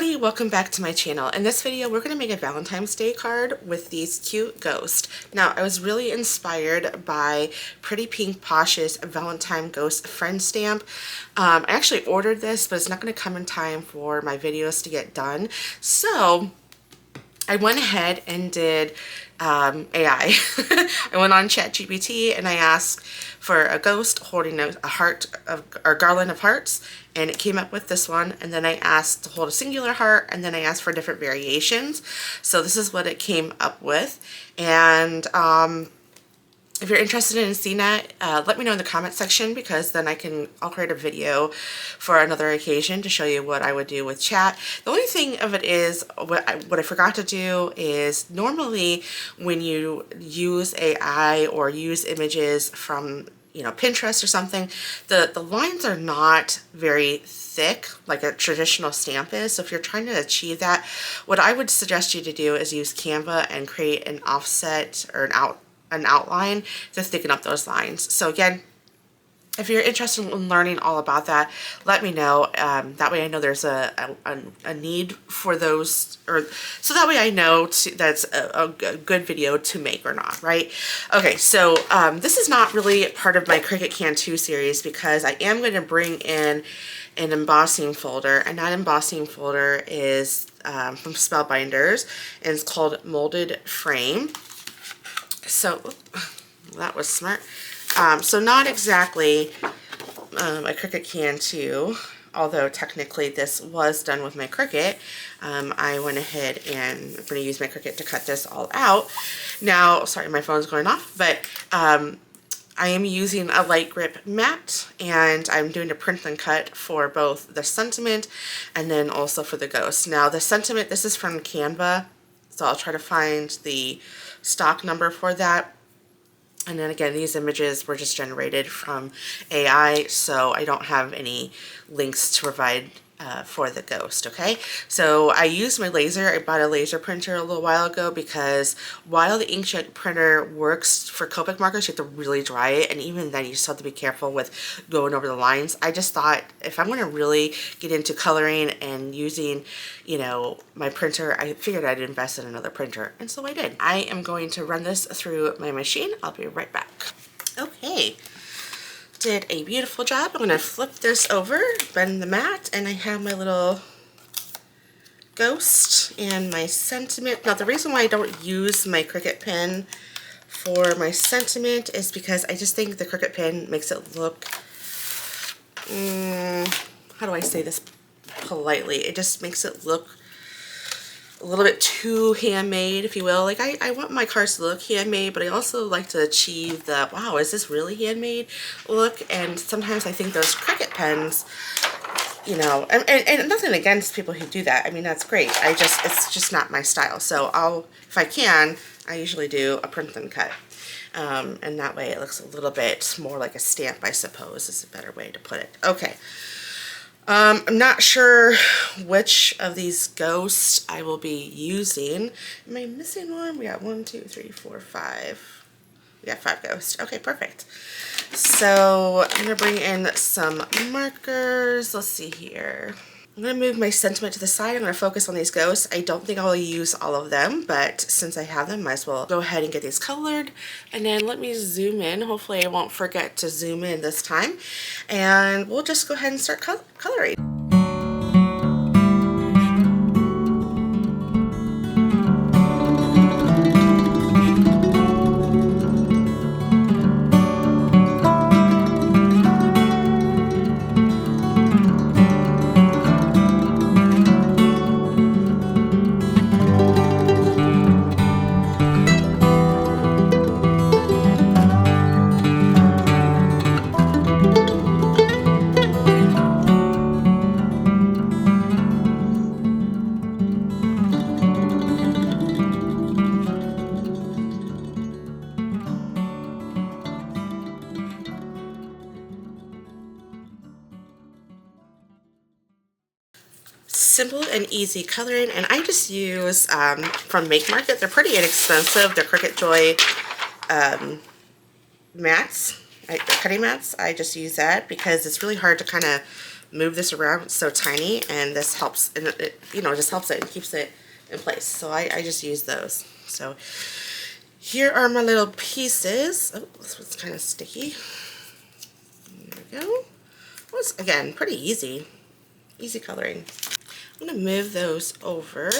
everybody, welcome back to my channel. In this video we're going to make a Valentine's Day card with these cute ghosts. Now I was really inspired by Pretty Pink Posh's Valentine Ghost friend stamp. I actually ordered this, but it's not going to come in time for my videos to get done. So I went ahead and did AI. I went on ChatGPT and I asked for a ghost holding a heart of, or garland of hearts, and it came up with this one. And then I asked to hold a singular heart, and then I asked for different variations. So this is what it came up with. And if you're interested in seeing that, let me know in the comment section, because then I'll create a video for another occasion to show you what I would do with chat. The only thing of it is, what I forgot to do is, normally when you use AI or use images from, you know, Pinterest or something, the lines are not very thick like a traditional stamp is. So if you're trying to achieve that, what I would suggest you to do is use Canva and create an offset or an outline to thicken up those lines. So again, if you're interested in learning all about that, let me know. That way I know there's a need for those, or so that way I know that's a good video to make or not, right? Okay, so this is not really part of my Cricut Can 2 series, because I am going to bring in an embossing folder, and that embossing folder is from Spellbinders, and it's called Molded Frame. So that was smart. So not exactly a Cricut Can 2, although technically this was done with my Cricut. I went ahead and I'm going to use my Cricut to cut this all out. Now, sorry, my phone's going off, but I am using a light grip mat, and I'm doing a print and cut for both the sentiment and then also for the ghost. Now the sentiment, this is from Canva, so I'll try to find the stock number for that. And then again, these images were just generated from AI, so I don't have any links to provide for the ghost, okay? So I used my laser. I bought a laser printer a little while ago, because while the inkjet printer works for Copic markers, you have to really dry it, and even then you just have to be careful with going over the lines. I just thought, if I'm going to really get into coloring and using, you know, my printer, I figured I'd invest in another printer, and so I did. I am going to run this through my machine. I'll be right back. Okay. Did a beautiful job. I'm going to flip this over, bend the mat, and I have my little ghost and my sentiment. Now the reason why I don't use my Cricut pen for my sentiment is because I just think the Cricut pen makes it look, how do I say this politely? It just makes it look a little bit too handmade, if you will. Like I want my cards to look handmade, but I also like to achieve the, wow, is this really handmade look? And sometimes I think those Cricut pens, you know, and nothing against people who do that. I mean, that's great. It's just not my style. So if I can, I usually do a print and cut. And that way it looks a little bit more like a stamp, I suppose, is a better way to put it. Okay. I'm not sure which of these ghosts I will be using. Am I missing one? We got 1, 2, 3, 4, 5. We got 5 ghosts. Okay, perfect. So I'm going to bring in some markers. Let's see here. I'm going to move my sentiment to the side. I'm going to focus on these ghosts. I don't think I'll use all of them, but since I have them, might as well go ahead and get these colored. And then let me zoom in. Hopefully I won't forget to zoom in this time. And we'll just go ahead and start coloring. Simple and easy coloring, and I just use from Make Market. They're pretty inexpensive. They're Cricut Joy mats, cutting mats. I just use that because it's really hard to kind of move this around. It's so tiny, and this helps, and it, you know, just helps it and keeps it in place. So I just use those. So here are my little pieces. Oh, this one's kind of sticky. There we go. It was, again, pretty easy. Easy coloring. I'm going to move those over.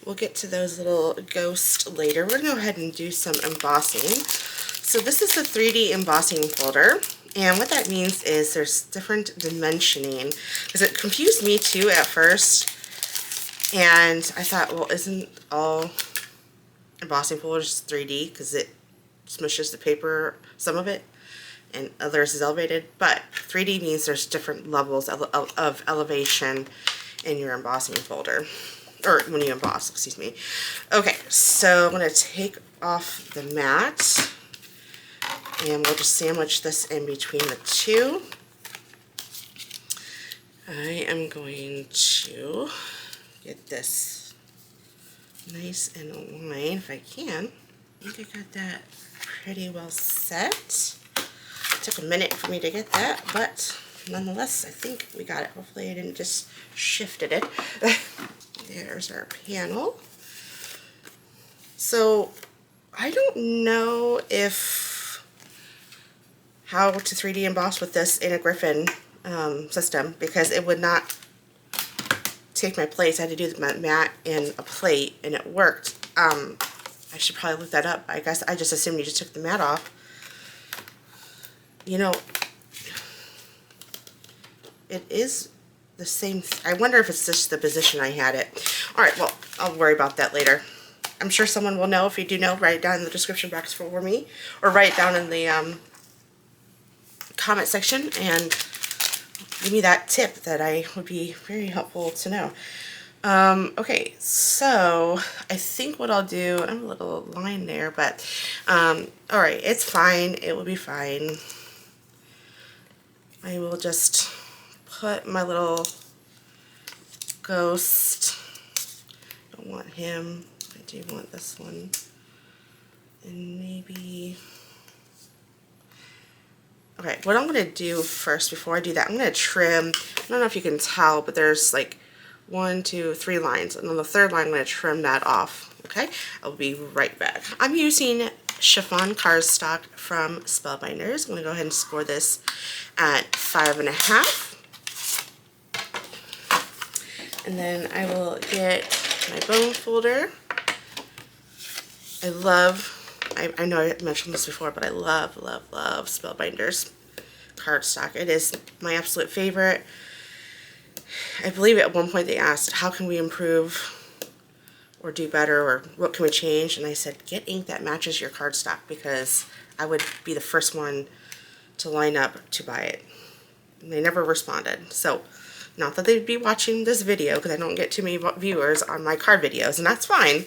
We'll get to those little ghosts later. We're going to go ahead and do some embossing. So this is the 3D embossing folder. And what that means is there's different dimensioning. Because it confused me too at first. And I thought, well, isn't all embossing folders 3D? Because it smushes the paper, some of it, and others is elevated. But 3D means there's different levels of elevation in your embossing folder. Or when you emboss, excuse me. Okay, so I'm going to take off the mat. And we'll just sandwich this in between the two. I am going to get this nice and aligned if I can. I think I got that pretty well set. It took a minute for me to get that, but nonetheless, I think we got it. Hopefully I didn't just shifted it. There's our panel. So I don't know how to 3D emboss with this in a Griffin system, because it would not take my place. I had to do the mat in a plate, and it worked. I should probably look that up. I guess I just assumed you just took the mat off. You know, it is the same. I wonder if it's just the position I had it. All right, well, I'll worry about that later. I'm sure someone will know. If you do know, write it down in the description box for me, or write it down in the comment section and give me that tip. That would be very helpful to know. Okay, so I think what I'll do, I'm a little line there, but alright, it's fine. It will be fine. I will just put my little ghost. Don't want him. I do want this one. And maybe... Okay, what I'm going to do first, before I do that, I'm going to trim. I don't know if you can tell, but there's like 1, 2, 3 lines. And on the third line, I'm going to trim that off. Okay, I'll be right back. I'm using chiffon cardstock from Spellbinders. I'm going to go ahead and score this at 5.5. And then I will get my bone folder. I know I mentioned this before, but I love Spellbinders cardstock. It is my absolute favorite. I believe at one point they asked, how can we improve or do better, or what can we change? And I said, get ink that matches your cardstock, because I would be the first one to line up to buy it. And they never responded. So, not that they'd be watching this video, because I don't get too many viewers on my card videos, and that's fine.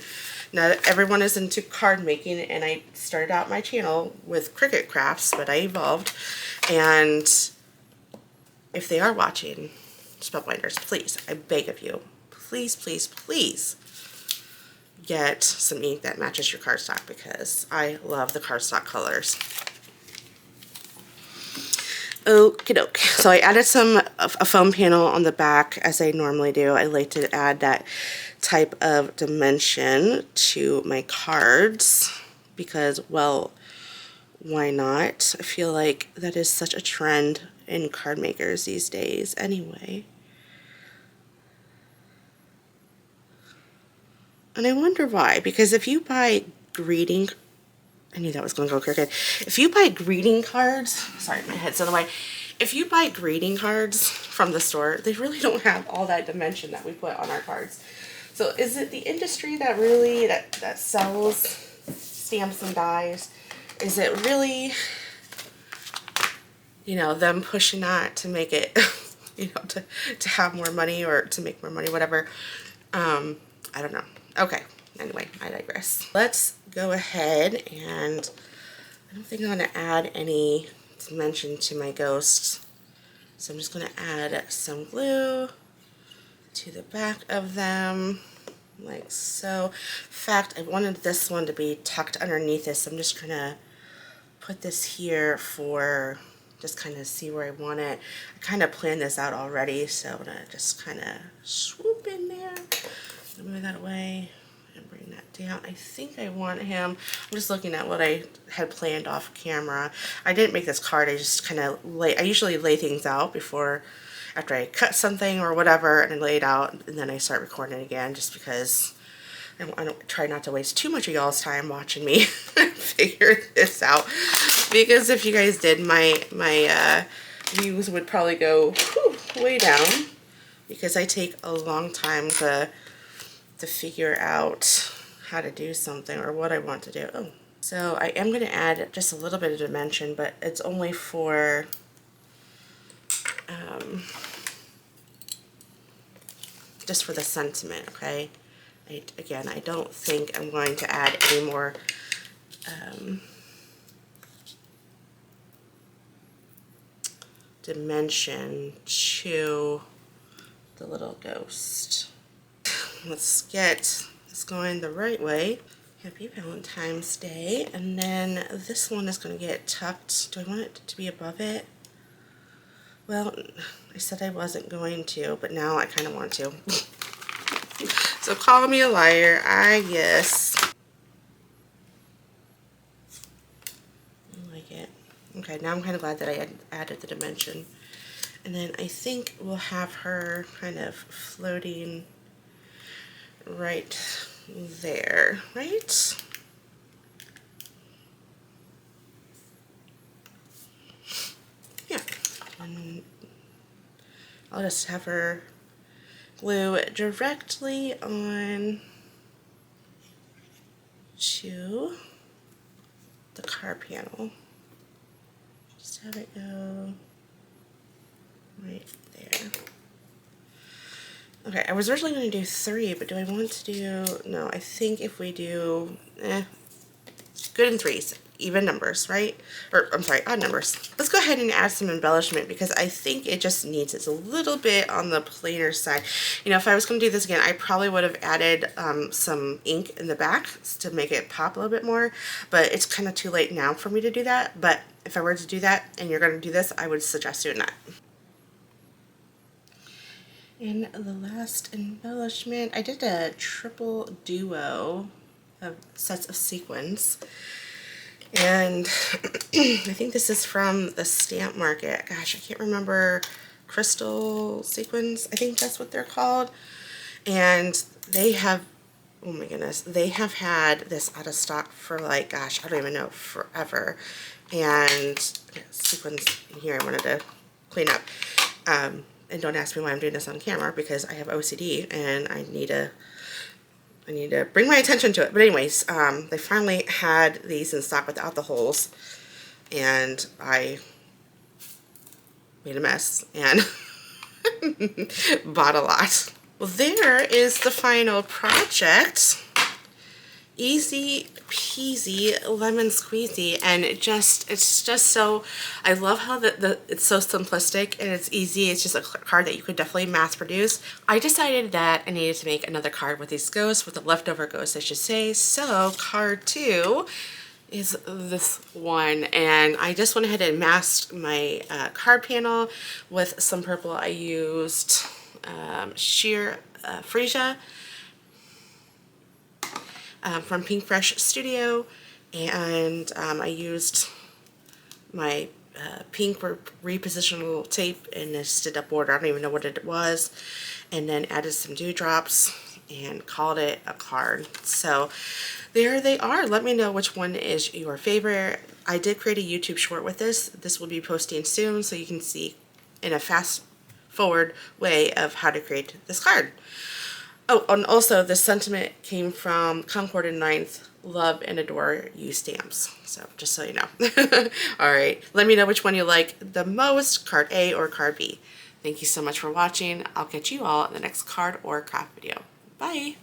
Not everyone is into card making, and I started out my channel with Cricut crafts, but I evolved. And if they are watching, Spellbinders, please, I beg of you, please, please, please get some ink that matches your cardstock, because I love the cardstock colors. Okie doke. So I added a foam panel on the back, as I normally do. I like to add that type of dimension to my cards because, well, why not? I feel like that is such a trend in card makers these days anyway. And I wonder why, because if you buy greeting, I knew that was going to go crooked. If you buy greeting cards, sorry, my head's in the way. If you buy greeting cards from the store, they really don't have all that dimension that we put on our cards. So is it the industry that really, that sells stamps and dies? Is it really, you know, them pushing that to make it, you know, to have more money or to make more money, whatever? I don't know. Okay, anyway, I digress. Let's go ahead, and I don't think I'm going to add any dimension to my ghosts. So I'm just going to add some glue to the back of them, like so. In fact, I wanted this one to be tucked underneath this. So I'm just going to put this here for just kind of see where I want it. I kind of planned this out already, so I'm gonna just kind of swoop in there, move that away, and bring that down. I think I want him, I'm just looking at what I had planned off camera. I didn't make this card, I just kind of I usually lay things out before, after I cut something or whatever, and I lay it out, and then I start recording it again, just because I don't try not to waste too much of y'all's time watching me figure this out. Because if you guys did, my views would probably go way down, because I take a long time to figure out how to do something or what I want to do. Oh, so I am going to add just a little bit of dimension, but it's only for just for the sentiment, okay? Again, I don't think I'm going to add any more dimension to the little ghost. Let's get this going the right way. Happy Valentine's Day. And then this one is going to get tucked. Do I want it to be above it? Well, I said I wasn't going to, but now I kind of want to. So call me a liar, I guess. I like it. Okay, now I'm kind of glad that I added the dimension. And then I think we'll have her kind of floating right there, right? Yeah. And I'll just have her glue directly on to the card panel. Just have it go right there. Okay, I was originally going to do 3, but do I want to do, no, I think if we do, good in 3s, even numbers, right? Or, I'm sorry, odd numbers. Let's go ahead and add some embellishment, because I think it just needs it a little bit on the plainer side. You know, if I was going to do this again, I probably would have added some ink in the back to make it pop a little bit more, but it's kind of too late now for me to do that. But if I were to do that and you're going to do this, I would suggest doing that. And the last embellishment, I did a triple duo of sets of sequins. And I think this is from the Stamp Market. Gosh, I can't remember. Crystal sequins, I think that's what they're called. And they have, oh my goodness, they have had this out of stock for like, gosh, I don't even know, forever. And sequins in here I wanted to clean up. And don't ask me why I'm doing this on camera, because I have OCD and I need to bring my attention to it. But anyways, they finally had these in stock without the holes, and I made a mess and bought a lot. Well, there is the final project. Easy peasy lemon squeezy, and it's just so, I love how it's so simplistic and it's easy. It's just a card that you could definitely mass produce. I decided that I needed to make another card with these ghosts, with the leftover ghosts I should say. So card 2 is this one, and I just went ahead and masked my card panel with some purple. I used sheer freesia from Pink Fresh Studio, and I used my pink repositionable tape and a stitched up border. I don't even know what it was, and then added some dewdrops and called it a card. So there they are. Let me know which one is your favorite. I did create a YouTube short with this. This will be posting soon, so you can see in a fast forward way of how to create this card. Oh, and also the sentiment came from Concord and 9th, love and adore you stamps. So just so you know. All right, let me know which one you like the most, card A or card B. Thank you so much for watching. I'll catch you all in the next card or craft video. Bye.